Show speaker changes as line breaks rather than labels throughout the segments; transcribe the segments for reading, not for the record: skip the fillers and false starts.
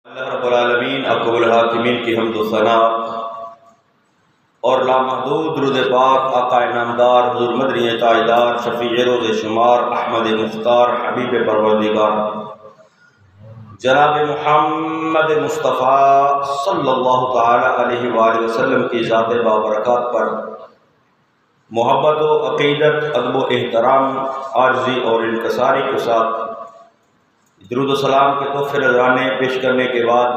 اللہ رب العالمین اکرم الحاکمین کی حمد و ثنا اور لامحدود درود پاک آقا انعامدار حضور مدنی تاجدار شفیع روز شمار احمد مختار حبیب پروردگار جناب محمد مصطفیٰ صلی اللہ تعالی علیہ وآلہ وسلم کی ذات بابرکات پر محبت و عقیدت ادب و احترام عاجزی اور انکساری کے ساتھ درود و سلام کے تحفے نذرانے پیش کرنے کے بعد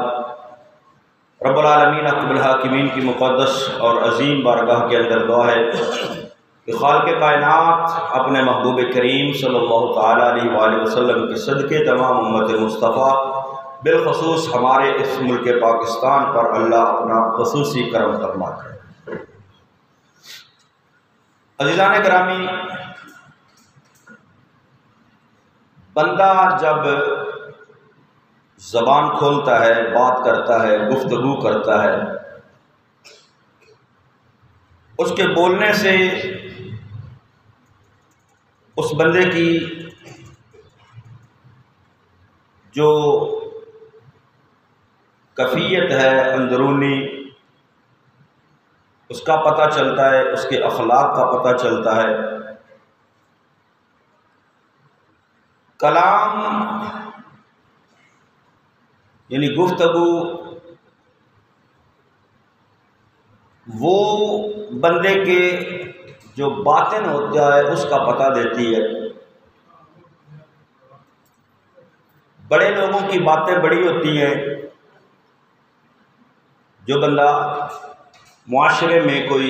رب العالمین اکرم الحاکمین کی مقدس اور عظیم بارگاہ کے اندر دعا ہے کہ خالق کائنات اپنے محبوب کریم صلی اللہ تعالی علیہ وآلہ وسلم کے صدقے تمام امت مصطفیٰ بالخصوص ہمارے اس ملک پاکستان پر اللہ اپنا خصوصی کرم فرما کرے۔ عزیزان گرامی، بندہ جب زبان کھولتا ہے، بات کرتا ہے، گفتگو کرتا ہے، اس کے بولنے سے اس بندے کی جو کیفیت ہے اندرونی اس کا پتہ چلتا ہے، اس کے اخلاق کا پتہ چلتا ہے۔ کلام یعنی گفتگو وہ بندے کے جو باطن ہوتا ہے اس کا پتہ دیتی ہے۔ بڑے لوگوں کی باتیں بڑی ہوتی ہیں، جو بندہ معاشرے میں کوئی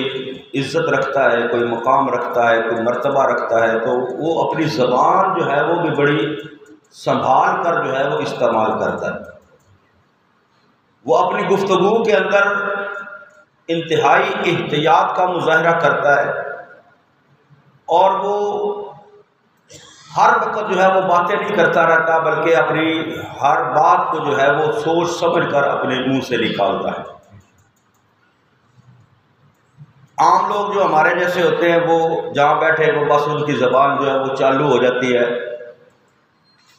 عزت رکھتا ہے، کوئی مقام رکھتا ہے، کوئی مرتبہ رکھتا ہے، تو وہ اپنی زبان جو ہے وہ بھی بڑی سنبھال کر جو ہے وہ استعمال کرتا ہے۔ وہ اپنی گفتگو کے اندر انتہائی احتیاط کا مظاہرہ کرتا ہے، اور وہ ہر وقت جو ہے وہ باتیں نہیں کرتا رہتا، بلکہ اپنی ہر بات کو جو ہے وہ سوچ سمجھ کر اپنے منہ سے نکالتا ہے۔ عام لوگ جو ہمارے جیسے ہوتے ہیں، وہ جہاں بیٹھے وہ بس ان کی زبان جو ہے وہ چالو ہو جاتی ہے،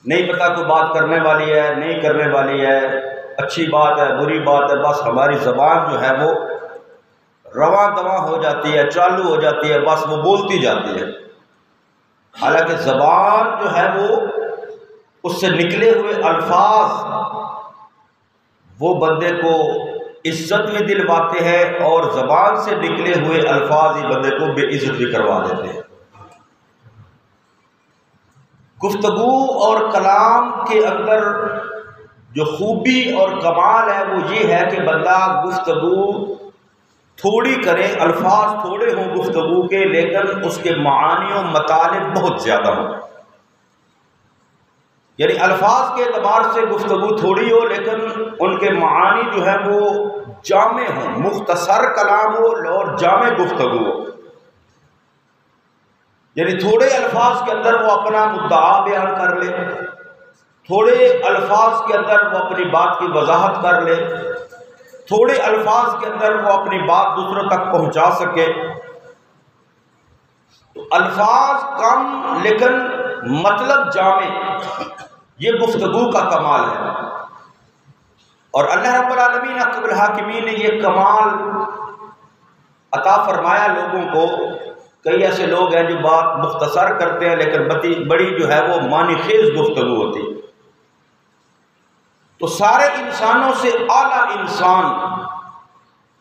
نہیں پتہ کوئی بات کرنے والی ہے نہیں کرنے والی ہے، اچھی بات ہے بری بات ہے، بس ہماری زبان جو ہے وہ رواں دواں ہو جاتی ہے، چالو ہو جاتی ہے، بس وہ بولتی جاتی ہے۔ حالانکہ زبان جو ہے وہ اس سے نکلے ہوئے الفاظ وہ بندے کو عزت بھی دلواتے ہیں، اور زبان سے نکلے ہوئے الفاظ ہی بندے کو بے عزت بھی کروا دیتے ہیں۔ گفتگو اور کلام کے اندر جو خوبی اور کمال ہے وہ یہ ہے کہ بندہ گفتگو تھوڑی کرے، الفاظ تھوڑے ہوں گفتگو کے، لیکن اس کے معانی و مطالب بہت زیادہ ہوں۔ یعنی الفاظ کے اعتبار سے گفتگو تھوڑی ہو، لیکن ان کے معانی جو ہے وہ جامع ہوں، مختصر کلام ہو اور جامع گفتگو ہو۔ یعنی تھوڑے الفاظ کے اندر وہ اپنا مدعا بیان کر لے، تھوڑے الفاظ کے اندر وہ اپنی بات کی وضاحت کر لے، تھوڑے الفاظ کے اندر وہ اپنی بات دوسروں تک پہنچا سکے۔ تو الفاظ کم لیکن مطلب جامع، یہ گفتگو کا کمال ہے، اور اللہ رب العالمین اکرم الحاکمین نے یہ کمال عطا فرمایا لوگوں کو۔ کئی ایسے لوگ ہیں جو بات مختصر کرتے ہیں لیکن بڑی جو ہے وہ معنی خیز گفتگو ہوتی۔ تو سارے انسانوں سے اعلیٰ انسان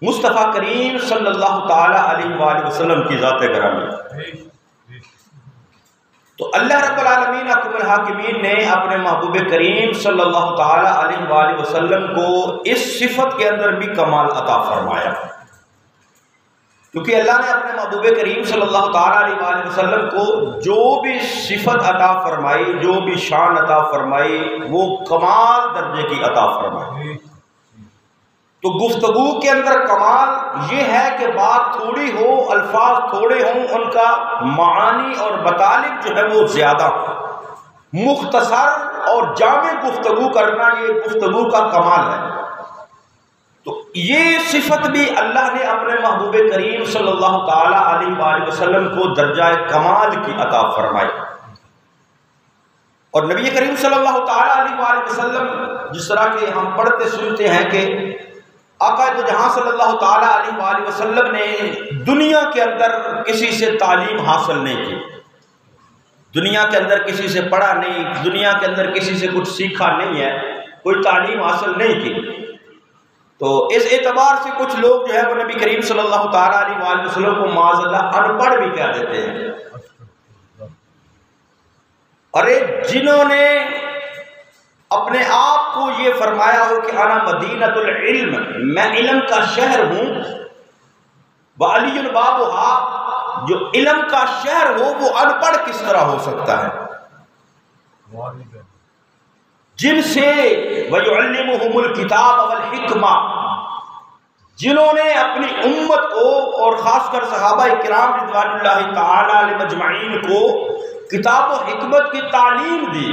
مصطفیٰ کریم صلی اللہ تعالی علیہ وآلہ وسلم کی ذات گرامی۔ تو اللہ رب العالمین اکرم الحاکمین نے اپنے محبوب کریم صلی اللہ تعالی علیہ وآلہ وسلم کو اس صفت کے اندر بھی کمال عطا فرمایا، کیونکہ اللہ نے اپنے محبوب کریم صلی اللہ تعالی علیہ وآلہ وسلم کو جو بھی صفت عطا فرمائی، جو بھی شان عطا فرمائی، وہ کمال درجے کی عطا فرمائی۔ تو گفتگو کے اندر کمال یہ ہے کہ بات تھوڑی ہو، الفاظ تھوڑے ہوں، ان کا معانی اور مطالب جو ہے وہ زیادہ ہو۔ مختصر اور جامع گفتگو کرنا یہ گفتگو کا کمال ہے۔ تو یہ صفت بھی اللہ نے اپنے محبوب کریم صلی اللہ تعالی علیہ وآلہ وسلم کو درجہ کمال کی عطا فرمائی۔ اور نبی کریم صلی اللہ تعالیٰ علیہ وآلہ وسلم جس طرح کے ہم پڑھتے سنتے ہیں کہ آقا دو جہاں صلی اللہ تعالیٰ علیہ وآلہ وسلم نے دنیا کے اندر کسی سے تعلیم حاصل نہیں کی، دنیا کے اندر کسی سے پڑھا نہیں، دنیا کے اندر کسی سے کچھ سیکھا نہیں ہے، کوئی تعلیم حاصل نہیں کی۔ تو اس اعتبار سے کچھ لوگ جو ہے وہ نبی کریم صلی اللہ تعالیٰ علیہ وآلہ وسلم کو معاذ اللہ ان پڑھ بھی کہہ دیتے ہیں۔ ارے جنہوں نے اپنے آپ کو یہ فرمایا ہو کہ انا مدینۃ العلم، میں علم کا شہر ہوں، وعلی بابھا، جو علم کا شہر ہو وہ ان پڑھ کس طرح ہو سکتا ہے؟ جن سے وَيُعَلِّمُهُمُ الْكِتَابَ وَالْحِكْمَةَ، جنہوں نے اپنی امت کو اور خاص کر صحابہ کرام رضوان اللہ تعالی علیہم اجمعین کو کتاب و حکمت کی تعلیم دی،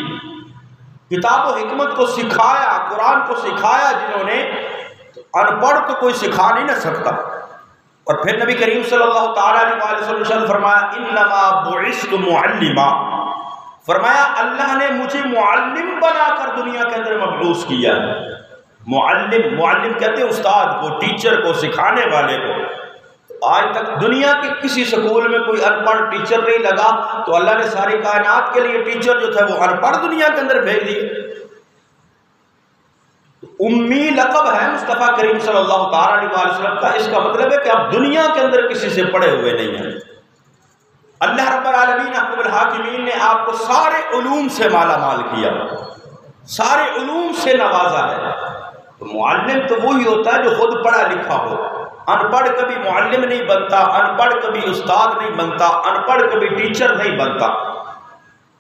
کتاب و حکمت کو سکھایا، قرآن کو سکھایا جنہوں نے، ان پڑھ تو کوئی سکھا نہیں نہ سکتا۔ اور پھر نبی کریم صلی اللہ تعالیٰ علیہ وسلم نے فرمایا انما بعثت معلما، فرمایا اللہ نے مجھے معلم بنا کر دنیا کے اندر مبعوث کیا ہے۔ معلم کہتے ہیں استاد کو، ٹیچر کو، سکھانے والے کو۔ آج تک دنیا کے کسی سکول میں کوئی ان پڑھ ٹیچر نہیں لگا، تو اللہ نے ساری کائنات کے لیے ٹیچر جو تھے وہ ان پڑھ دنیا کے اندر بھیج دیے۔ امی لقب ہے مصطفیٰ کریم صلی اللہ تعالیٰ علیہ وسلم کا، اس کا مطلب ہے کہ آپ دنیا کے اندر کسی سے پڑھے ہوئے نہیں ہیں۔ اللہ رب العالمین احکم الحاکمین نے آپ کو سارے علوم سے مالا مال کیا، سارے علوم سے نوازا ہے۔ تو معلم تو وہی ہوتا ہے جو خود پڑھا لکھا ہو۔ ان پڑھ کبھی معلم نہیں بنتا، ان پڑھ کبھی استاد نہیں بنتا، ان پڑھ کبھی ٹیچر نہیں بنتا۔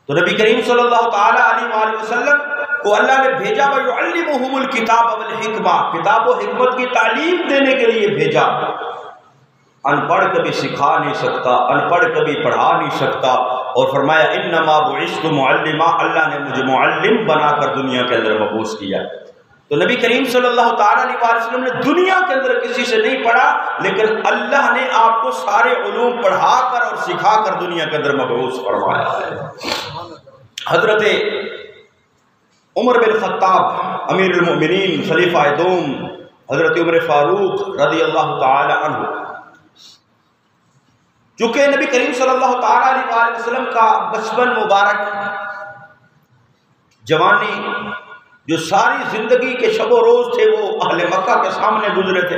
تو نبی کریم صلی اللہ تعالیٰ علیہ وآلہ وسلم کو اللہ نے بھیجا وَيُعَلِّمُهُمُ الْكِتَابَ وَالْحِكْمَةَ، کتاب و حکمت کی تعلیم دینے کے لیے بھیجا۔ ان پڑھ کبھی سکھا نہیں سکتا، ان پڑھ کبھی پڑھا نہیں سکتا۔ اور فرمایا انما بعثت معلما، اللہ نے مجھے معلم بنا کر دنیا کے اندر مبعوث کیا۔ تو نبی کریم صلی اللہ تعالیٰ علیہ وسلم نے دنیا کے اندر کسی سے نہیں پڑھا، لیکن اللہ نے آپ کو سارے علوم پڑھا کر اور سکھا کر دنیا کے اندر مبعوث فرمایا ہے۔ حضرت عمر بن خطاب امیر المؤمنین خلیفہ دوم، حضرت عمر فاروق رضی اللہ تعالی عنہ، چونکہ نبی کریم صلی اللہ تعالیٰ علیہ وسلم کا بچپن مبارک، جوانی، جو ساری زندگی کے شب و روز تھے وہ اہل مکہ کے سامنے گزرے تھے،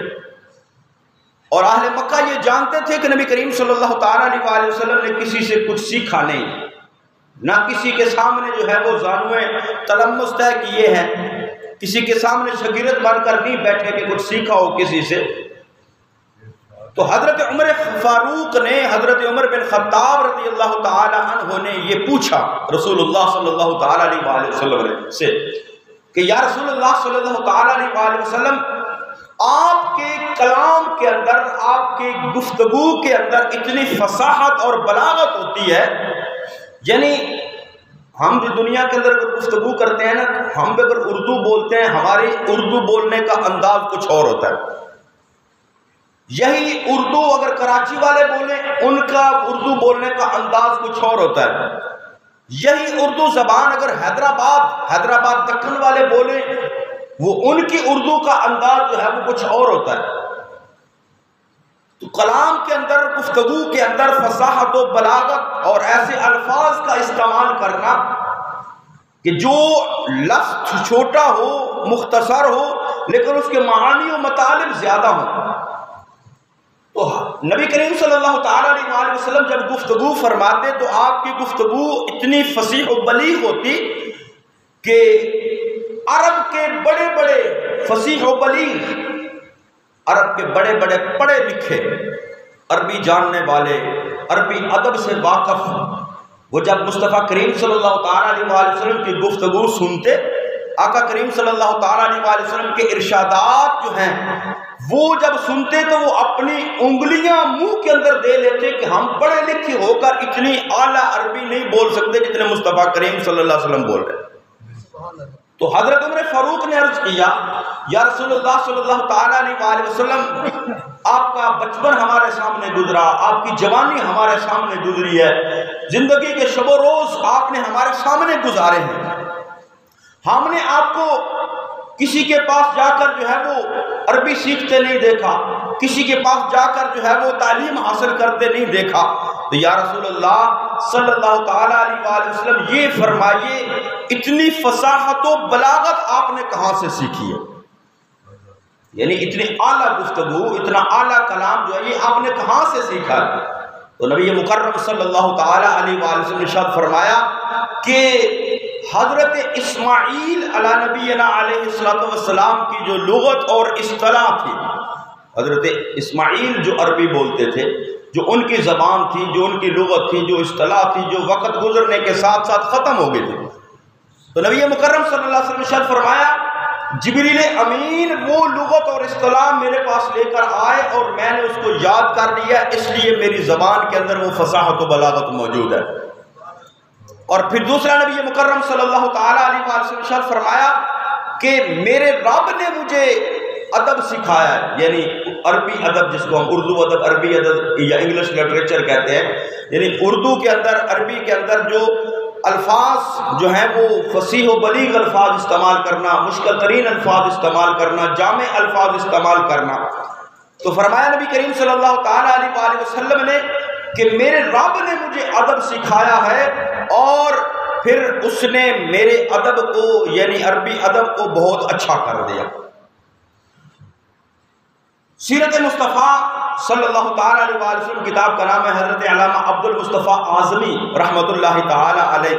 اور اہل مکہ یہ جانتے تھے کہ نبی کریم صلی اللہ تعالیٰ علیہ وسلم نے کسی سے کچھ سیکھا نہیں، نہ کسی کے سامنے جو ہے وہ زانوے تلمس طے کیے ہیں، کسی کے سامنے شاگرد بن کر نہیں بیٹھے کہ کچھ سیکھا ہو کسی سے۔ تو حضرت عمر فاروق نے حضرت عمر بن خطاب رضی اللہ تعالی عنہ نے یہ پوچھا رسول اللہ صلی اللہ تعالی علیہ وسلم سے کہ یا رسول اللہ صلی اللہ تعالی علیہ وسلم، آپ کے کلام کے اندر، آپ کے گفتگو کے اندر اتنی فصاحت اور بلاغت ہوتی ہے، یعنی ہم جو دنیا کے اندر اگر گفتگو کرتے ہیں نا، ہم اگر اردو بولتے ہیں، ہماری اردو بولنے کا انداز کچھ اور ہوتا ہے۔ یہی اردو اگر کراچی والے بولیں، ان کا اردو بولنے کا انداز کچھ اور ہوتا ہے۔ یہی اردو زبان اگر حیدرآباد دکن والے بولیں، وہ ان کی اردو کا انداز جو ہے وہ کچھ اور ہوتا ہے۔ تو کلام کے اندر، گفتگو کے اندر فصاحت و بلاغت اور ایسے الفاظ کا استعمال کرنا کہ جو لفظ چھوٹا ہو، مختصر ہو، لیکن اس کے معانی و مطالب زیادہ ہوں۔ تو نبی کریم صلی اللہ تعالیٰ علیہ وسلم جب گفتگو فرماتے تو آپ کی گفتگو اتنی فصیح و بلیغ ہوتی کہ عرب کے بڑے بڑے فصیح و بلیغ، عرب کے بڑے بڑے پڑھے لکھے، عربی جاننے والے، عربی ادب سے واقف، وہ جب مصطفیٰ کریم صلی اللہ تعالیٰ علیہ وسلم کی گفتگو سنتے، آقا کریم صلی اللہ تعالیٰ علیہ وسلم کے ارشادات جو ہیں وہ جب سنتے تو وہ اپنی انگلیاں منہ کے اندر دے لیتے کہ ہم پڑھے لکھے ہو کر اتنی اعلیٰ عربی نہیں بول سکتے جتنے مصطفیٰ کریم صلی اللہ علیہ وسلم بول رہے ہیں۔ تو حضرت عمر فاروق نے عرض کیا یا رسول اللہ صلی اللہ تعالیٰ علیہ وسلم آپ کا بچپن ہمارے سامنے گزرا، آپ کی جوانی ہمارے سامنے گزری ہے، زندگی کے شب و روز آپ نے ہمارے سامنے گزارے ہیں، ہم نے آپ کو کسی کے پاس جا کر جو ہے وہ عربی سیکھتے نہیں دیکھا، کسی کے پاس جا کر جو ہے وہ تعلیم حاصل کرتے نہیں دیکھا، تو یا رسول اللہ صلی اللہ تعالیٰ علیہ وسلم یہ فرمائیے اتنی فصاحت و بلاغت آپ نے کہاں سے سیکھی ہے؟ یعنی اتنی اعلیٰ گفتگو، اتنا اعلیٰ کلام جو ہے یہ آپ نے کہاں سے سیکھا ہے؟ تو نبی مکرم صلی اللہ تعالیٰ علیہ وسلم نے ارشاد فرمایا کہ حضرت اسماعیل علی نبینا علیہ السلام کی جو لغت اور اصطلاح تھی، حضرت اسماعیل جو عربی بولتے تھے، جو ان کی زبان تھی، جو ان کی لغت تھی، جو اصطلاح تھی، جو وقت گزرنے کے ساتھ ساتھ ختم ہو گئی تھی، تو نبی مکرم صلی اللہ علیہ وسلم نے ارشاد فرمایا جبریل امین وہ لغت اور اصطلاح میرے پاس لے کر آئے اور میں نے اس کو یاد کر لیا، اس لیے میری زبان کے اندر وہ فصاحت و بلاغت موجود ہے۔ اور پھر دوسرا نبی مکرم صلی اللہ تعالیٰ علیہ وسلم نے ارشاد فرمایا کہ میرے رب نے مجھے ادب سکھایا ہے، یعنی عربی ادب جس کو ہم اردو ادب، عربی ادب یا انگلش لٹریچر کہتے ہیں، یعنی اردو کے اندر، عربی کے اندر جو الفاظ جو ہیں وہ فصیح و بلیغ الفاظ استعمال کرنا، مشکل ترین الفاظ استعمال کرنا، جامع الفاظ استعمال کرنا، تو فرمایا نبی کریم صلی اللہ تعالیٰ علیہ وسلم نے کہ میرے رب نے مجھے ادب سکھایا ہے، اور پھر اس نے میرے ادب کو یعنی عربی ادب کو بہت اچھا کر دیا۔ سیرت مصطفیٰ صلی اللہ تعالیٰ علیہ وسلم کتاب کا نام ہے، حضرت علامہ عبد المصطفیٰ اعظمی رحمۃ اللہ تعالیٰ علیہ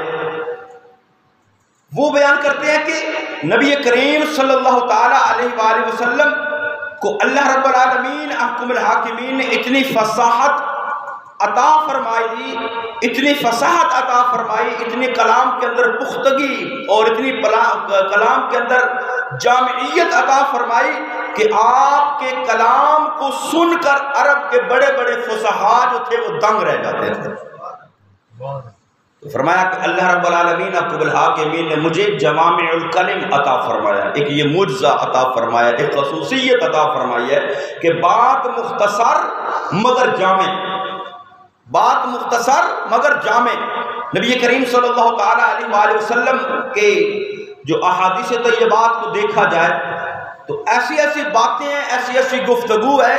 وہ بیان کرتے ہیں کہ نبی کریم صلی اللہ تعالیٰ علیہ وسلم کو اللہ رب العالمین احکم الحاکمین نے اتنی فصاحت عطا فرمائی، اتنی فصاحت عطا فرمائی، اتنی کلام کے اندر پختگی اور اتنی کلام کے اندر جامعیت عطا فرمائی کہ آپ کے کلام کو سن کر عرب کے بڑے بڑے فصحاء جو تھے وہ دنگ رہ جاتے تھے۔ تو فرمایا کہ اللہ رب العالمین احکم الحاکمین نے مجھے جوامع الکلم عطا فرمایا، ایک یہ معجزہ عطا فرمایا، ایک خصوصیت عطا فرمائی ہے کہ بات مختصر مگر جامع، بات مختصر مگر جامع۔ نبی کریم صلی اللہ تعالیٰ علیہ وسلم کے جو احادیث طیبات کو دیکھا جائے تو ایسی ایسی باتیں ہیں، ایسی ایسی گفتگو ہے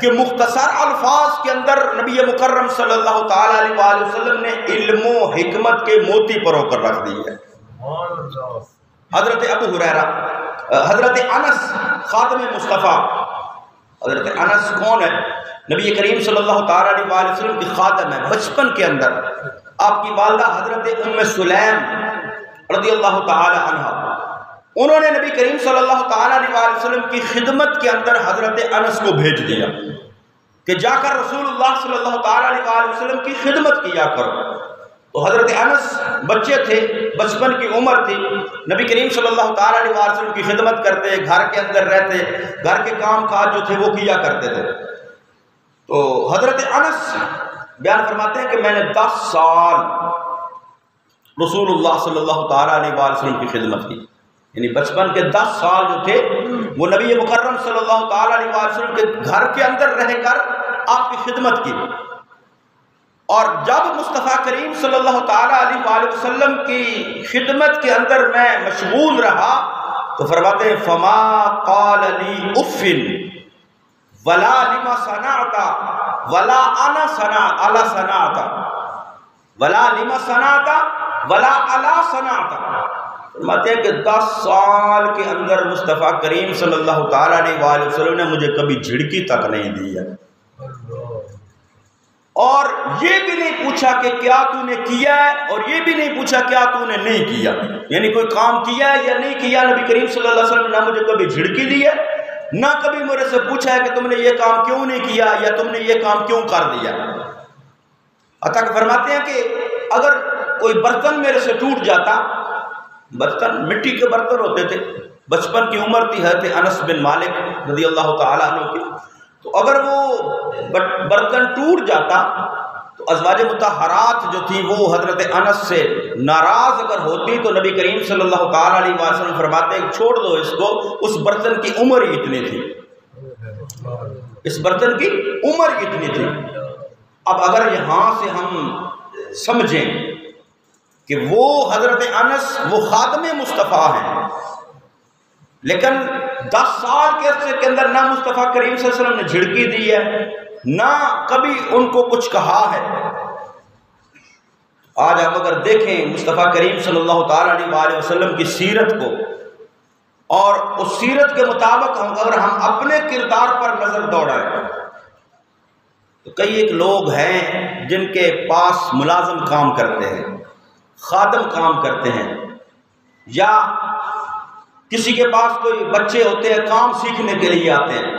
کہ مختصر الفاظ کے اندر نبی مکرم صلی اللہ تعالیٰ علیہ وسلم نے علم و حکمت کے موتی پرو کر رکھ دی ہے۔ حضرت ابو ہریرہ، حضرت انس خادم مصطفیٰ، حضرت انس کون ہے؟ نبی کریم صلی اللہ تعالیٰ علیہ وسلم کی خادم ہے۔ بچپن کے اندر آپ کی والدہ حضرت ام سلیم رضی اللہ تعالی عنہ، انہوں نے نبی کریم صلی اللہ تعالیٰ علیہ وسلم کی خدمت کے اندر حضرت انس کو بھیج دیا کہ جا کر رسول اللہ صلی اللہ تعالیٰ علیہ وسلم کی خدمت کیا کرو۔ تو حضرت انس بچے تھے، بچپن کی عمر تھی، نبی کریم صلی اللہ تعالیٰ علیہ وسلم کی خدمت کرتے، گھر کے اندر رہتے، گھر کے کام کاج جو تھے وہ کیا کرتے تھے۔ تو حضرت انس بیان فرماتے ہیں کہ میں نے 10 سال رسول اللہ صلی اللہ تعالیٰ علیہ وسلم کی خدمت کی، یعنی بچپن کے 10 سال جو تھے وہ نبی مکرم صلی اللہ تعالیٰ علیہ وسلم کے گھر کے اندر رہ کر آپ کی خدمت کی۔ اور جب مصطفیٰ کریم صلی اللہ تعالیٰ علیہ وسلم کی خدمت کے اندر میں مشغول رہا تو فرماتے ہیں فما قال لی اف ولا لما صنعت ولا انا صنعت ولا لما صنعت ولا الا صنعت۔ فرماتے ہیں کہ 10 سال کے اندر مصطفیٰ کریم صلی اللہ تعالیٰ علیہ وسلم نے مجھے کبھی جھڑکی تک نہیں دی ہے، اور یہ بھی نہیں پوچھا کہ کیا تو نے کیا ہے، اور یہ بھی نہیں پوچھا کیا تو نے نہیں کیا، یعنی کوئی کام کیا ہے یا نہیں کیا۔ نبی کریم صلی اللہ علیہ وسلم نے نہ مجھے کبھی جھڑکی دی ہے، نہ کبھی میرے سے پوچھا ہے کہ تم نے یہ کام کیوں نہیں کیا یا تم نے یہ کام کیوں کر دیا۔ حتیٰ کہ فرماتے ہیں کہ اگر کوئی برتن میرے سے ٹوٹ جاتا، برتن مٹی کے برتن ہوتے تھے، بچپن کی عمر تھی حضرت انس بن مالک رضی اللہ تعالیٰ عنہ کی، تو اگر وہ برتن ٹوٹ جاتا تو ازواج مطہرات جو تھی وہ حضرت انس سے ناراض اگر ہوتی تو نبی کریم صلی اللہ تعالیٰ علیہ وسلم فرماتے ہیں چھوڑ دو اس کو، اس برتن کی عمر ہی اتنی تھی، اس برتن کی عمر ہی اتنی تھی۔ اب اگر یہاں سے ہم سمجھیں کہ وہ حضرت انس وہ خادم مصطفیٰ ہیں، لیکن 10 سال کے عرصے کے اندر نہ مصطفیٰ کریم صلی اللہ علیہ وسلم نے جھڑکی دی ہے، نہ کبھی ان کو کچھ کہا ہے۔ آج ہم اگر دیکھیں مصطفیٰ کریم صلی اللہ تعالیٰ علیہ وسلم کی سیرت کو، اور اس سیرت کے مطابق اگر ہم اپنے کردار پر نظر دوڑائیں تو کئی ایک لوگ ہیں جن کے پاس ملازم کام کرتے ہیں، خادم کام کرتے ہیں، یا کسی کے پاس کوئی بچے ہوتے ہیں کام سیکھنے کے لیے آتے ہیں،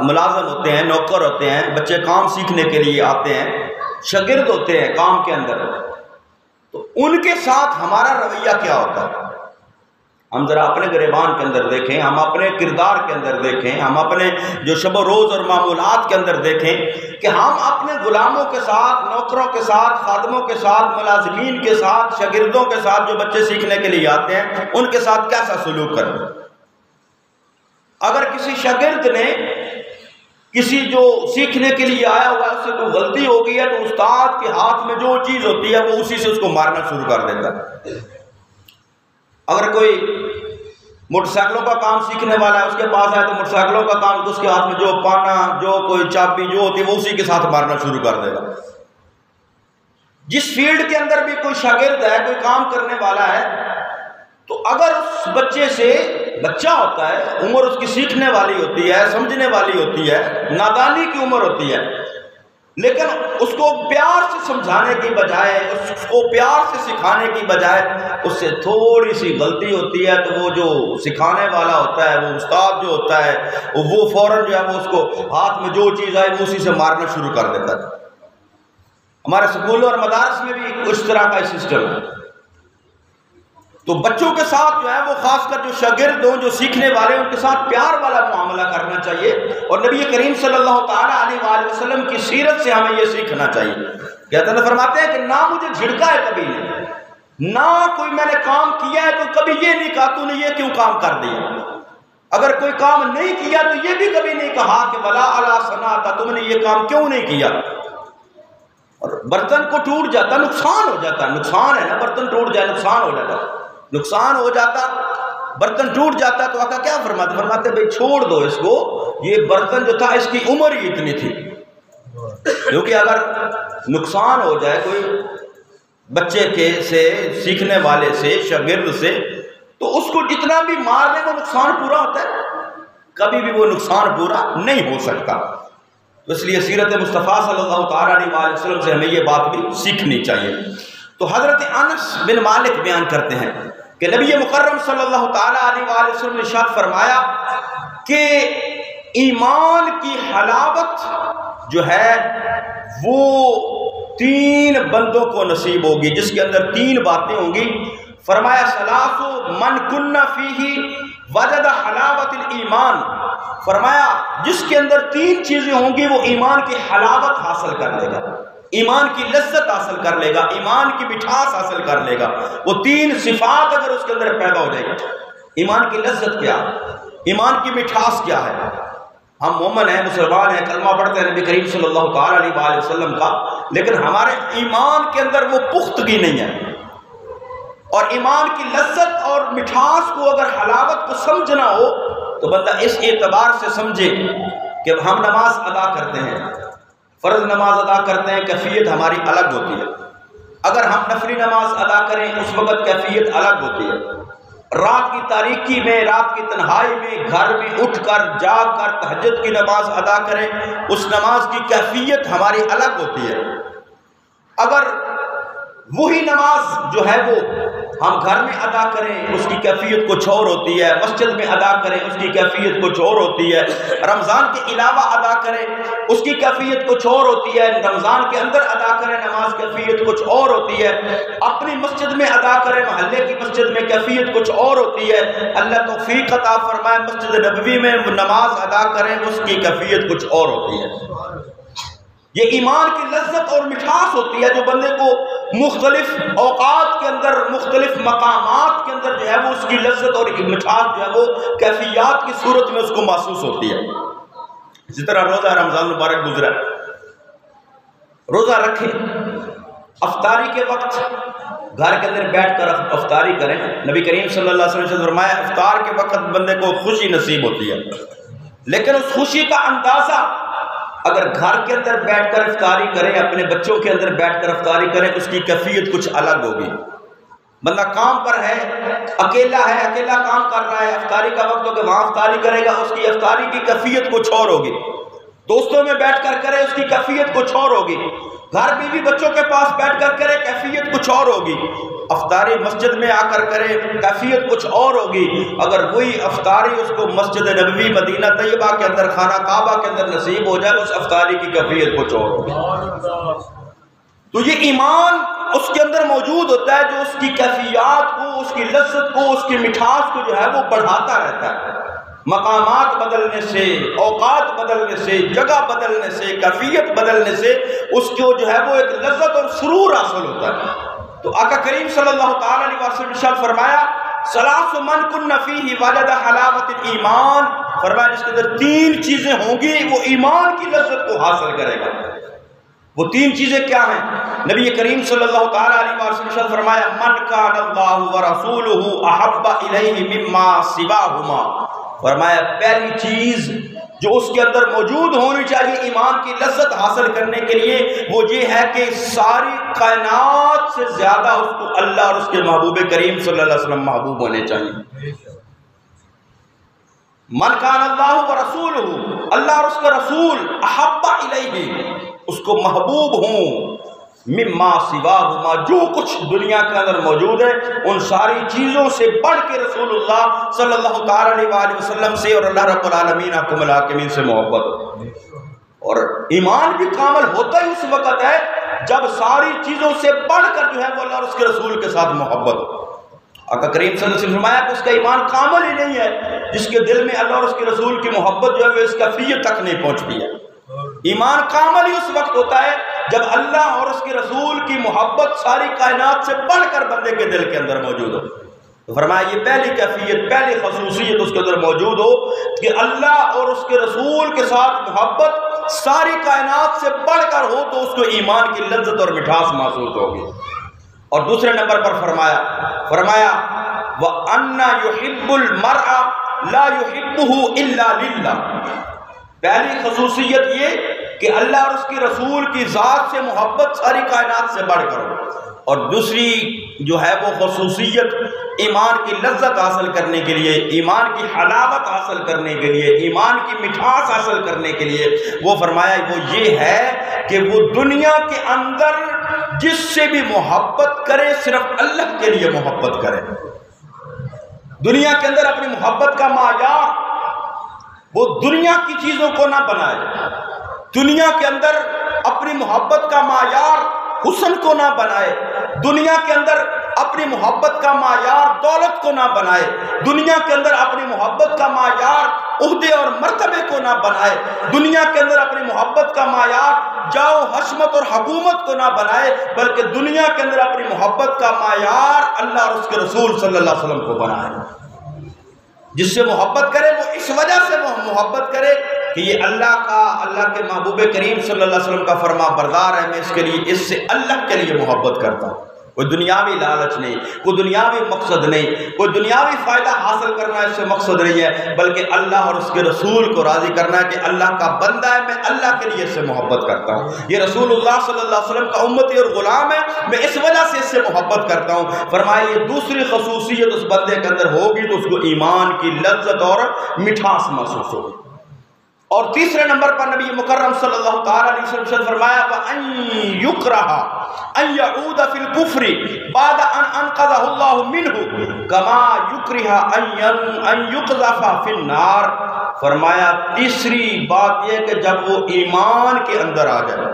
ملازم ہوتے ہیں، نوکر ہوتے ہیں، بچے کام سیکھنے کے لیے آتے ہیں، شاگرد ہوتے ہیں کام کے اندر، تو ان کے ساتھ ہمارا رویہ کیا ہوتا ہے؟ ہم ذرا اپنے گریبان کے اندر دیکھیں، ہم اپنے کردار کے اندر دیکھیں، ہم اپنے جو شب و روز اور معمولات کے اندر دیکھیں کہ ہم اپنے غلاموں کے ساتھ، نوکروں کے ساتھ، خادموں کے ساتھ، ملازمین کے ساتھ، شاگردوں کے ساتھ جو بچے سیکھنے کے لیے آتے ہیں ان کے ساتھ کیسا سلوک کریں۔ اگر کسی شاگرد نے کسی جو سیکھنے کے لیے آیا ہوا ہے اس سے کوئی غلطی ہو گئی ہے تو استاد کے ہاتھ میں جو چیز ہوتی ہے وہ اسی سے اس کو مارنا شروع کر دیتا ہے۔ اگر کوئی موٹر سائیکلوں کا کام سیکھنے والا ہے اس کے پاس آئے تو موٹر سائیکلوں کا کام تو اس کے ہاتھ میں جو پانا، جو کوئی چابی جو ہوتی ہے وہ اسی کے ساتھ مارنا شروع کر دے گا۔ جس فیلڈ کے اندر بھی کوئی شاگرد ہے، کوئی کام کرنے والا ہے، تو اگر اس بچے سے بچہ ہوتا ہے، عمر اس کی سیکھنے والی ہوتی ہے، سمجھنے والی ہوتی ہے، نادانی کی عمر ہوتی ہے، لیکن اس کو پیار سے سمجھانے کی بجائے، اس کو پیار سے سکھانے کی بجائے اس سے تھوڑی سی غلطی ہوتی ہے تو وہ جو سکھانے والا ہوتا ہے، وہ استاد جو ہوتا ہے، وہ فوراً جو ہے وہ اس کو ہاتھ میں جو چیز آئے وہ اسی سے مارنا شروع کر دیتا ہے۔ ہمارے اسکولوں اور مدارس میں بھی اس طرح کا سسٹم ہے۔ تو بچوں کے ساتھ جو ہے وہ خاص کر جو شاگرد ہوں، جو سیکھنے والے، ان کے ساتھ پیار والا معاملہ کرنا چاہیے، اور نبی کریم صلی اللہ تعالیٰ علیہ وسلم کی سیرت سے ہمیں یہ سیکھنا چاہیے۔ کہتے ہیں، فرماتے ہیں کہ نہ مجھے جھڑکا ہے کبھی نہیں، نہ کوئی میں نے کام کیا ہے تو کبھی یہ نہیں کہا تو نے یہ کیوں کام کر دیا، اگر کوئی کام نہیں کیا تو یہ بھی کبھی نہیں کہا کہ ولا الا صنعت، تم نے یہ کام کیوں نہیں کیا۔ اور برتن کو ٹوٹ جاتا نقصان ہو جاتا، نقصان ہے نا، برتن ٹوٹ جائے نقصان ہو جاتا، نقصان ہو جاتا، برتن ٹوٹ جاتا، تو آقا کیا فرماتے؟ فرماتے بھئی چھوڑ دو اس کو، یہ برتن جو تھا اس کی عمر ہی اتنی تھی۔ کیونکہ اگر نقصان ہو جائے کوئی بچے کے سے، سیکھنے والے سے، شاگرد سے، تو اس کو جتنا بھی مارنے میں نقصان پورا ہوتا ہے، کبھی بھی وہ نقصان پورا نہیں ہو سکتا۔ اس لیے سیرت مصطفیٰ صلی اللہ تعالیٰ علیہ وسلم سے ہمیں یہ بات بھی سیکھنی چاہیے۔ تو حضرت انس بن مالک بیان کرتے ہیں کہ نبی مکرم صلی اللہ تعالیٰ علیہ وسلم نے ارشاد فرمایا کہ ایمان کی حلاوت جو ہے وہ 3 بندوں کو نصیب ہوگی، جس کے اندر 3 باتیں ہوں گی۔ فرمایا ثلاث من کن فیہ وجد حلاوت الایمان، فرمایا جس کے اندر 3 چیزیں ہوں گی وہ ایمان کی حلاوت حاصل کر لے گا، ایمان کی لذت حاصل کر لے گا، ایمان کی مٹھاس حاصل کر لے گا۔ وہ 3 صفات اگر اس کے اندر پیدا ہو جائے گی، ایمان کی لذت کیا، ایمان کی مٹھاس کیا ہے؟ ہم مومن ہیں، مسلمان ہیں، کلمہ پڑھتے ہیں نبی کریم صلی اللہ تعالیٰ علیہ وسلم کا، لیکن ہمارے ایمان کے اندر وہ پختگی نہیں ہے۔ اور ایمان کی لذت اور مٹھاس کو اگر حلاوت کو سمجھنا ہو تو بندہ اس اعتبار سے سمجھے کہ ہم نماز ادا کرتے ہیں، فرض نماز ادا کرتے ہیں، کیفیت ہماری الگ ہوتی ہے۔ اگر ہم نفلی نماز ادا کریں اس وقت کیفیت الگ ہوتی ہے۔ رات کی تاریکی میں، رات کی تنہائی میں، گھر میں اٹھ کر جاگ کر تہجد کی نماز ادا کریں، اس نماز کی کیفیت ہماری الگ ہوتی ہے۔ اگر وہی نماز جو ہے وہ ہم گھر میں ادا کریں اس کی کیفیت کچھ اور ہوتی ہے، مسجد میں ادا کریں اس کی کیفیت کچھ اور ہوتی ہے، رمضان کے علاوہ ادا کریں اس کی کیفیت کچھ اور ہوتی ہے، رمضان کے اندر ادا کریں نماز کیفیت کچھ اور ہوتی ہے، اپنی مسجد میں ادا کریں محلے کی مسجد میں کیفیت کچھ اور ہوتی ہے۔ اللہ توفیق عطا فرمائے مسجد نبوی میں نماز ادا کریں اس کی کیفیت کچھ اور ہوتی ہے۔ یہ ایمان کی لذت اور مٹھاس ہوتی ہے جو بندے کو مختلف اوقات کے اندر، مختلف مقامات کے اندر جو ہے وہ اس کی لذت اور مٹھاس جو ہے وہ کیفیات کی صورت میں اس کو محسوس ہوتی ہے۔ اسی طرح روزہ رمضان مبارک گزرا، روزہ رکھیں، افطاری کے وقت گھر کے اندر بیٹھ کر افطاری کریں۔ نبی کریم صلی اللہ علیہ وسلم نے فرمایا افطار کے وقت بندے کو خوشی نصیب ہوتی ہے، لیکن اس خوشی کا اندازہ اگر گھر کے اندر بیٹھ کر افطاری کریں، اپنے بچوں کے اندر بیٹھ کر افطاری کریں، اس کی کیفیت کچھ الگ ہوگی۔ بندہ کام پر ہے، اکیلا کام کر رہا ہے، افطاری کا وقت ہو کہ وہاں افطاری کرے گا، اس کی افطاری کی کیفیت کچھ اور ہوگی۔ دوستوں میں بیٹھ کر کرے، اس کی کیفیت کچھ اور ہوگی۔ گھر بیوی بچوں کے پاس بیٹھ کر کرے، کیفیت کچھ اور ہوگی۔ افطاری مسجد میں آ کر کرے، کیفیت کچھ اور ہوگی۔ اگر وہی افطاری اس کو مسجد نبوی مدینہ طیبہ کے اندر، خانہ کعبہ کے اندر نصیب ہو جائے، اس افطاری کی کیفیت کچھ اور ہوگی۔ تو یہ ایمان اس کے اندر موجود ہوتا ہے جو اس کی کیفیات کو، اس کی لذت کو، اس کی مٹھاس کو جو ہے وہ بڑھاتا رہتا ہے۔ مقامات بدلنے سے، اوقات بدلنے سے، جگہ بدلنے سے، کیفیت بدلنے سے اس کو جو ہے وہ ایک لذت اور سرور حاصل ہوتا ہے۔ تو آقا کریم صلی اللہ تعالی علیہ وسلم نے ارشاد فرمایا ثلاث من کن فیہ وجد حلاوۃ الایمان، فرمایا جس کے اندر تین چیزیں ہوں گی وہ ایمان کی لذت کو حاصل کرے گا۔ وہ تین چیزیں کیا ہیں؟ نبی کریم صلی اللہ تعالی علیہ وسلم نے فرمایا من کان اللہ ورسولہ احب الیہ مما سواہما، فرمایا پہلی چیز جو اس کے اندر موجود ہونی چاہیے ایمان کی لذت حاصل کرنے کے لیے وہ یہ ہے کہ ساری کائنات سے زیادہ اس کو اللہ اور اس کے محبوب کریم صلی اللہ علیہ وسلم محبوب ہونے چاہیے۔ من کان اللہ ورسولہ، اللہ اور اس کا رسول احب الیہ، اس کو محبوب ہوں، مما سواہما، جو کچھ دنیا کے اندر موجود ہے ان ساری چیزوں سے بڑھ کے رسول اللہ صلی اللہ تعالی علیہ وآلہ وسلم سے اور اللہ رب العالمین حکم الحاکمین سے محبت ہو۔ اور ایمان بھی کامل ہوتا ہی اس وقت ہے جب ساری چیزوں سے بڑھ کر جو ہے وہ اللہ اور اس کے رسول کے ساتھ محبت ہو۔ آقا کریم صلی اللہ علیہ وسلم نے فرمایا کہ اس کا ایمان کامل ہی نہیں ہے جس کے دل میں اللہ اور اس کے رسول کی محبت جو ہے وہ اس کیفیت تک نہیں پہنچتی ہے۔ ایمان کامل ہی اس وقت ہوتا ہے جب اللہ اور اس کے رسول کی محبت ساری کائنات سے بڑھ کر بندے کے دل کے اندر موجود ہو۔ تو فرمایا یہ پہلی کیفیت، پہلی خصوصیت اس کے اندر موجود ہو کہ اللہ اور اس کے رسول کے ساتھ محبت ساری کائنات سے بڑھ کر ہو تو اس کو ایمان کی لذت اور مٹھاس محسوس ہوگی۔ اور دوسرے نمبر پر فرمایا وَأَنَّ يُحِبُّ الْمَرْءَ لَا يُحِبُّهُ إِلَّا لِلَّهِ، پہلی خصوصیت یہ کہ اللہ اور اس کے رسول کی ذات سے محبت ساری کائنات سے بڑھ کر ہو۔ اور دوسری جو ہے وہ خصوصیت ایمان کی لذت حاصل کرنے کے لیے، ایمان کی حلاوت حاصل کرنے کے لیے، ایمان کی مٹھاس حاصل کرنے کے لیے وہ فرمایا وہ یہ ہے کہ وہ دنیا کے اندر جس سے بھی محبت کرے صرف اللہ کے لیے محبت کرے۔ دنیا کے اندر اپنی محبت کا معیار وہ دنیا کی چیزوں کو نہ بنائے، دنیا کے اندر اپنی محبت کا معیار حسن کو نہ بنائے، دنیا کے اندر اپنی محبت کا معیار دولت کو نہ بنائے، دنیا کے اندر اپنی محبت کا معیار عہدے اور مرتبے کو نہ بنائے، دنیا کے اندر اپنی محبت کا معیار جاؤ حشمت اور حکومت کو نہ بنائے، بلکہ دنیا کے اندر اپنی محبت کا معیار اللہ اور اس کے رسول صلی اللہ علیہ وسلم کو بنائے۔ جس سے محبت کرے وہ اس وجہ سے وہ محبت کرے کہ یہ اللہ کے محبوب کریم صلی اللہ علیہ وسلم کا فرما بردار ہے، میں اس سے اللہ کے لیے محبت کرتا ہوں۔ کوئی دنیاوی لالچ نہیں، کوئی دنیاوی مقصد نہیں، کوئی دنیاوی فائدہ حاصل کرنا اس سے مقصد نہیں ہے، بلکہ اللہ اور اس کے رسول کو راضی کرنا ہے کہ اللہ کا بندہ ہے، میں اللہ کے لیے اس سے محبت کرتا ہوں، یہ رسول اللہ صلی اللہ علیہ وسلم کا امتی اور غلام ہے، میں اس وجہ سے اس سے محبت کرتا ہوں۔ فرمایا یہ دوسری خصوصیت اس بندے کے اندر ہوگی تو اس کو ایمان کی لذت اور مٹھاس محسوس ہوگی۔ اور تیسرے نمبر پر نبی مکرم صلی اللہ تعالی علیہ وسلم نے فرمایا وَأَن يُكْرَهَ أَن يَعُودَ فِي الْكُفْرِ بَعْدَ أَن أَنْقَذَهُ اللَّهُ مِنْهُ كَمَا يُكْرِهَ أَن يُقْذَفَ فِي النَّارِ، فرمایا تیسری بات یہ کہ جب وہ ایمان کے اندر آ جائے،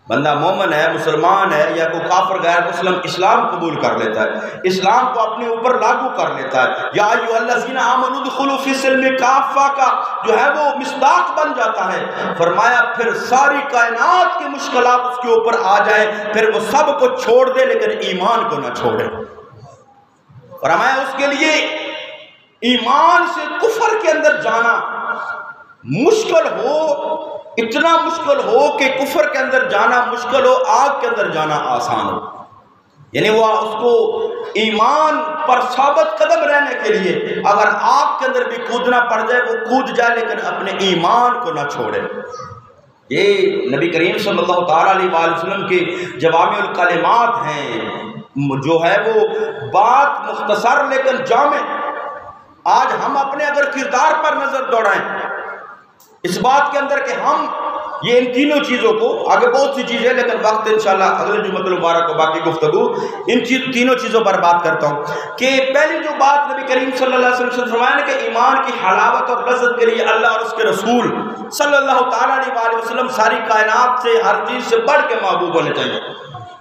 بندہ مومن ہے، مسلمان ہے، یا کوئی کافر غیر مسلم اسلام قبول کر لیتا ہے، اسلام کو اپنے اوپر لاگو کر لیتا ہے، یا ایھا الذین آمنوا ادخلوا فی السلم کافہ کا جو ہے وہ مصداق بن جاتا ہے، فرمایا پھر ساری کائنات کی مشکلات اس کے اوپر آ جائے، پھر وہ سب کو چھوڑ دے لیکن ایمان کو نہ چھوڑے۔ فرمایا اس کے لیے ایمان سے کفر کے اندر جانا مشکل ہو، اتنا مشکل ہو کہ کفر کے اندر جانا مشکل ہو، آگ کے اندر جانا آسان ہو، یعنی وہ اس کو ایمان پر ثابت قدم رہنے کے لیے اگر آگ کے اندر بھی کودنا پڑ جائے وہ کود جائے لیکن اپنے ایمان کو نہ چھوڑے۔ یہ نبی کریم صلی اللہ تعالیٰ علیہ وآلہ وسلم کے جوامع الکلمات ہیں، جو ہے وہ بات مختصر لیکن جامع۔ آج ہم اپنے اگر کردار پر نظر دوڑائیں اس بات کے اندر کہ ہم یہ ان تینوں چیزوں کو، آگے بہت سی چیزیں لیکن وقت انشاءاللہ اگلے جمعۃ المبارک کو باقی گفتگو ان تینوں چیزوں پر بات کرتا ہوں کہ پہلی جو بات نبی کریم صلی اللہ علیہ وسلم فرمایا کہ ایمان کی حلاوت اور لذت کے لیے اللہ اور اس کے رسول صلی اللہ تعالیٰ علیہ وآلہ وسلم ساری کائنات سے ہر چیز سے بڑھ کے محبوب ہونے چاہیے۔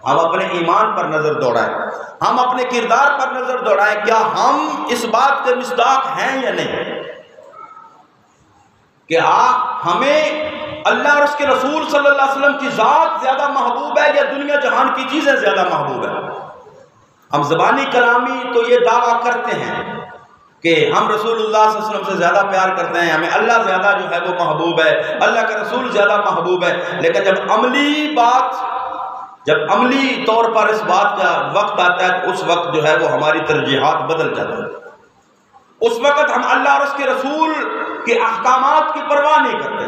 ہم اپنے ایمان پر نظر دوڑائیں، ہم اپنے کردار پر نظر دوڑائیں، کیا ہم اس بات کے مصداق ہیں یا نہیں کہ ہمیں اللہ اور اس کے رسول صلی اللہ علیہ وسلم کی ذات زیادہ محبوب ہے یا دنیا جہان کی چیزیں زیادہ محبوب ہے؟ ہم زبانی کلامی تو یہ دعویٰ کرتے ہیں کہ ہم رسول اللہ صلی اللہ علیہ وسلم سے زیادہ پیار کرتے ہیں، ہمیں اللہ زیادہ جو ہے وہ محبوب ہے، اللہ کے رسول زیادہ محبوب ہے، لیکن جب عملی طور پر اس بات کا وقت آتا ہے تو اس وقت جو ہے وہ ہماری ترجیحات بدل جاتی ہیں۔ اس وقت ہم اللہ اور اس کے رسول کے احکامات کی پرواہ نہیں کرتے۔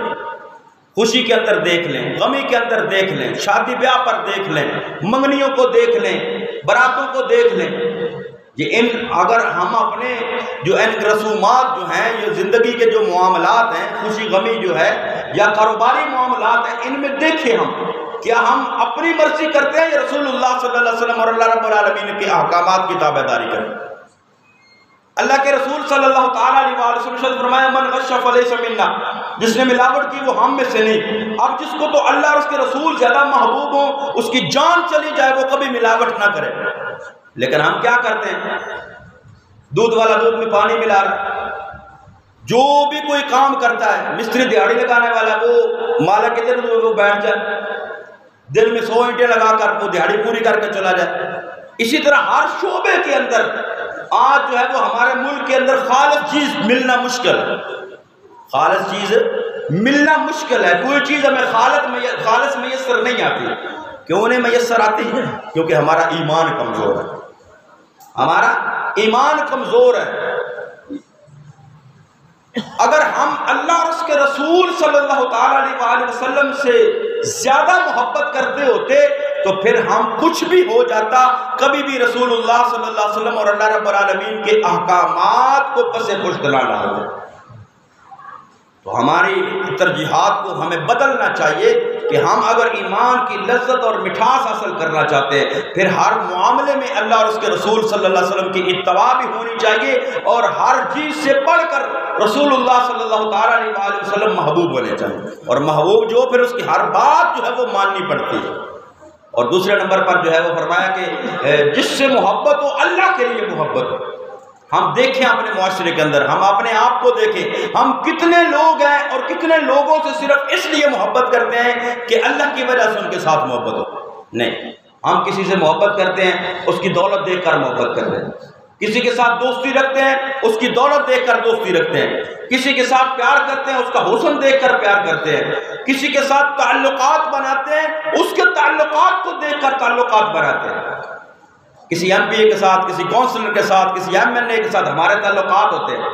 خوشی کے اندر دیکھ لیں، غمی کے اندر دیکھ لیں، شادی بیاہ پر دیکھ لیں، منگنیوں کو دیکھ لیں، براتوں کو دیکھ لیں، یہ اگر ہم اپنے جو رسومات جو ہیں، یہ زندگی کے جو معاملات ہیں، خوشی غمی جو ہے یا کاروباری معاملات ہیں، ان میں دیکھیں ہم کیا ہم اپنی مرضی کرتے ہیں یا رسول اللہ صلی اللہ علیہ وسلم اور اللہ رب العالمین کے احکامات کی تابعداری کریں۔ اللہ کے رسول صلی اللہ تعالیٰ علیہ وسلم نے فرمایا من غش فلیس منا، جس نے ملاوٹ کی وہ ہم میں سے نہیں۔ اب جس کو تو اللہ اور اس کے رسول زیادہ محبوب ہوں، اس کی جان چلی جائے وہ کبھی ملاوٹ نہ کرے، لیکن ہم کیا کرتے ہیں؟ دودھ والا دودھ میں پانی ملا رہا ہے، جو بھی کوئی کام کرتا ہے، مستری دیہڑی لگانے والا وہ مالا کے دن وہ بیٹھ جائے، دن میں 100 اینٹیں لگا کر وہ دیہڑی پوری کر کے چلا جائے۔ اسی طرح ہر شعبے کے اندر آج جو ہے وہ ہمارے ملک کے اندر خالص چیز ملنا مشکل ہے، خالص چیز ملنا مشکل ہے، کوئی چیز ہمیں خالص میسر نہیں آتی۔ کیوں نہیں میسر آتی ہے؟ کیونکہ ہمارا ایمان کمزور ہے، ہمارا ایمان کمزور ہے۔ اگر ہم اللہ اور اس کے رسول صلی اللہ تعالیٰ علیہ وآلہ وسلم سے زیادہ محبت کرتے ہوتے تو پھر ہم کچھ بھی ہو جاتا کبھی بھی رسول اللہ صلی اللہ علیہ وسلم اور اللہ رب العالمین کے احکامات کو پس پشت نہ ڈالتے۔ تو ہماری ترجیحات کو ہمیں بدلنا چاہیے کہ ہم اگر ایمان کی لذت اور مٹھاس حاصل کرنا چاہتے ہیں پھر ہر معاملے میں اللہ اور اس کے رسول صلی اللہ علیہ وسلم کی اتباع بھی ہونی چاہیے، اور ہر چیز سے پڑھ کر رسول اللہ صلی اللہ تعالیٰ علیہ وآلہ وسلم محبوب ہونے چاہیے، اور محبوب جو پھر اس کی ہر بات جو ہے وہ ماننی پڑتی ہے۔ اور دوسرے نمبر پر جو ہے وہ فرمایا کہ جس سے محبت ہو اللہ کے لیے محبت ہو۔ ہم دیکھیں اپنے معاشرے کے اندر، ہم اپنے آپ کو دیکھیں، ہم کتنے لوگ ہیں اور کتنے لوگوں سے صرف اس لیے محبت کرتے ہیں کہ اللہ کی وجہ سے ان کے ساتھ محبت ہو۔ نہیں، ہم کسی سے محبت کرتے ہیں اس کی دولت دیکھ کر محبت کرتے ہیں، کسی کے ساتھ دوستی رکھتے ہیں اس کی دولت دیکھ کر دوستی رکھتے ہیں، کسی کے ساتھ پیار کرتے ہیں اس کا حسن دیکھ کر پیار کرتے ہیں، کسی کے ساتھ تعلقات بناتے ہیں اس کے تعلقات کو دیکھ کر تعلقات بناتے ہیں۔ کسی ایم پی اے کے ساتھ، کسی کونسلر کے ساتھ، کسی ایم این اے کے ساتھ ہمارے تعلقات ہوتے ہیں،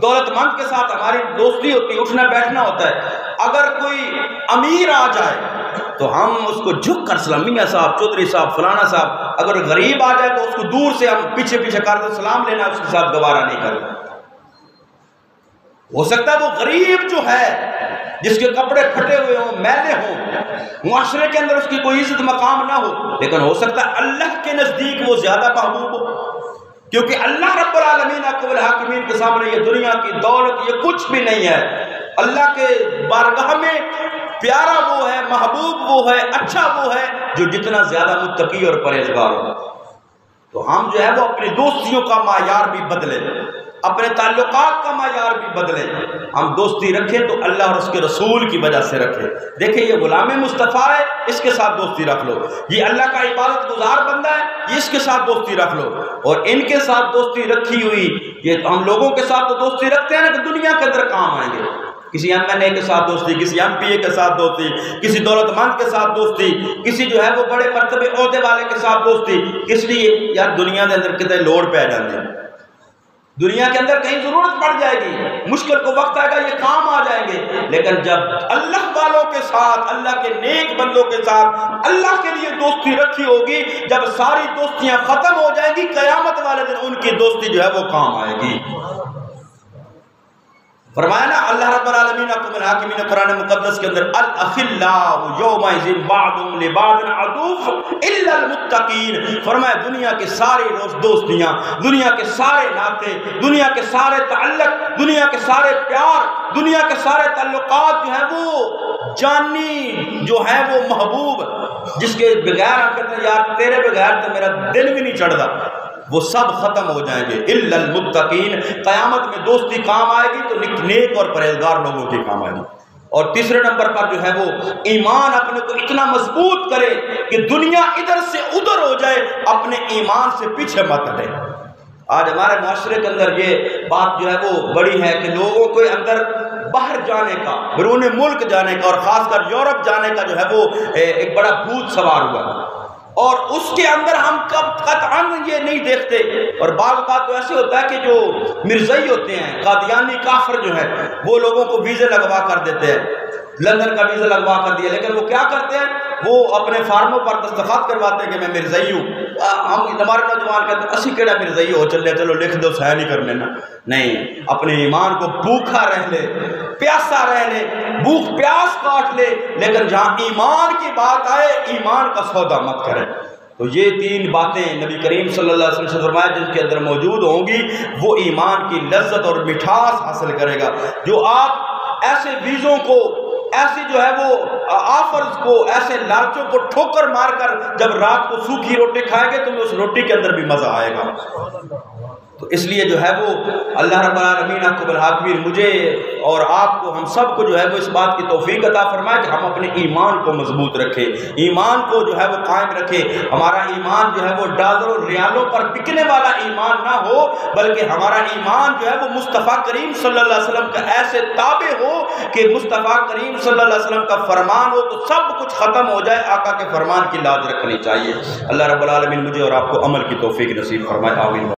دولت مند کے ساتھ ہماری دوستی ہوتی ہے، اٹھنا بیٹھنا ہوتا ہے۔ اگر کوئی امیر آ جائے تو ہم اس کو جھک کر سلام، میاں صاحب، چودھری صاحب، فلانا صاحب۔ اگر غریب آ جائے تو اس کو دور سے ہم پیچھے پیچھے کرتے سلام لینا اس کے ساتھ گوارا نہیں کرتے۔ ہو سکتا ہے وہ غریب جو ہے جس کے کپڑے پھٹے ہوئے ہوں، میلے ہوں، معاشرے کے اندر اس کی کوئی عزت مقام نہ ہو، لیکن ہو سکتا ہے اللہ کے نزدیک وہ زیادہ محبوب ہو، کیونکہ اللہ رب العالمین اکبر الحاکمین کے سامنے یہ دنیا کی دولت یہ کچھ بھی نہیں ہے۔ اللہ کے بارگاہ میں پیارا وہ ہے، محبوب وہ ہے، اچھا وہ ہے جو جتنا زیادہ متقی اور پرہیزگار ہو۔ تو ہم جو ہے وہ اپنی دوستیوں کا معیار بھی بدلیں، اپنے تعلقات کا معیار بھی بدلیں۔ ہم دوستی رکھیں تو اللہ اور اس کے رسول کی وجہ سے رکھیں۔ دیکھیں یہ غلام مصطفیٰ ہے، اس کے ساتھ دوستی رکھ لو۔ یہ اللہ کا عبادت گزار بندہ ہے، یہ اس کے ساتھ دوستی رکھ لو۔ اور ان کے ساتھ دوستی رکھی ہوئی، یہ ہم لوگوں کے ساتھ تو دوستی رکھتے ہیں نا کہ دنیا کے اندر کام آئیں گے۔ کسی ایم این اے کے ساتھ دوستی، کسی ایم پی اے کے ساتھ دوستی، کسی دولت مند کے ساتھ دوستی، کسی جو ہے وہ بڑے مرتبے عہدے والے کے ساتھ دوستی۔ کس لیے؟ یار دنیا کے اندر کتنے لوڑ پہ جاتے ہیں، دنیا کے اندر کہیں ضرورت پڑ جائے گی، مشکل کو وقت آئے گا، یہ کام آ جائیں گے۔ لیکن جب اللہ والوں کے ساتھ، اللہ کے نیک بندوں کے ساتھ اللہ کے لیے دوستی رکھی ہوگی، جب ساری دوستیاں ختم ہو جائیں گی، قیامت والے دن ان کی دوستی جو ہے وہ کام آئے گی۔ فرمایا نا اللہ رب العالمین حکم الحاکمین قرآن مقدس کے اندر الاخلاء یومئذ بعضهم لبعض عدو الا المتقین۔ فرمایا دنیا کے سارے دوستیاں، دنیا کے سارے ناطے، دنیا کے سارے تعلق، دنیا کے سارے پیار، دنیا کے سارے تعلقات جو ہیں وہ جانی، جو ہیں وہ محبوب، جس کے بغیر ہم کہتے ہیں یار تیرے بغیر تو میرا دل بھی نہیں چڑھتا، وہ سب ختم ہو جائیں گے الا المتقین۔ قیامت میں دوستی کام آئے گی تو نیک اور پرہیزگار لوگوں کی کام آئے گی۔ اور تیسرے نمبر پر جو ہے وہ ایمان اپنے کو اتنا مضبوط کرے کہ دنیا ادھر سے ادھر ہو جائے، اپنے ایمان سے پیچھے مت ہٹے۔ آج ہمارے معاشرے کے اندر یہ بات جو ہے وہ بڑی ہے کہ لوگوں کو اندر باہر جانے کا، بیرون ملک جانے کا، اور خاص کر یورپ جانے کا جو ہے وہ ایک بڑا بھوت سوار ہوا، اور اس کے اندر ہم قطعاً یہ نہیں دیکھتے۔ اور بعض اوقات تو ایسے ہوتا ہے کہ جو مرزائی ہوتے ہیں، قادیانی کافر جو ہے، وہ لوگوں کو ویزے لگوا کر دیتے ہیں، لندن کا ویزا لگوا کر دیا، لیکن وہ کیا کرتے ہیں، وہ اپنے فارموں پر دستخط کرواتے ہیں کہ میں مرزائی ہوں۔ ہم ہمارے نوجوان کہتے ہیں اسی کیڑا مرزائی ہو، چلو لکھ دو، سائن نہیں کرنے نا۔ نہیں، اپنے ایمان کو بھوکا رہ لے، پیاسا رہ لے، بھوک پیاس کاٹ لے، لیکن جہاں ایمان کی بات آئے ایمان کا سودا مت کرے۔ تو یہ تین باتیں نبی کریم صلی اللہ علیہ وسلم سے فرمایا جن کے اندر موجود ہوں گی، وہ ایمان کی لذت اور مٹھاس حاصل کرے گا۔ جو آپ ایسے ویزوں کو، ایسی جو ہے وہ آفرز کو، ایسے لالچوں کو ٹھوکر مار کر جب رات کو سوکھی روٹی کھائیں گے تو اس روٹی کے اندر بھی مزہ آئے گا۔ تو اس لیے جو ہے وہ اللہ رب العالمین حکم الحاکمین مجھے اور آپ کو، ہم سب کو جو ہے وہ اس بات کی توفیق عطا فرمائے کہ ہم اپنے ایمان کو مضبوط رکھیں، ایمان کو جو ہے وہ قائم رکھیں۔ ہمارا ایمان جو ہے وہ ڈالروں ریالوں پر بکنے والا ایمان نہ ہو، بلکہ ہمارا ایمان جو ہے وہ مصطفیٰ کریم صلی اللہ علیہ وسلم کا ایسے تابع ہو کہ مصطفیٰ کریم صلی اللہ علیہ وسلم کا فرمان ہو تو سب کچھ ختم ہو جائے، آقا کے فرمان کی لاج رکھنی چاہیے۔ اللہ رب العالمین مجھے اور آپ کو عمل کی توفیق نصیب فرمائے، آمین۔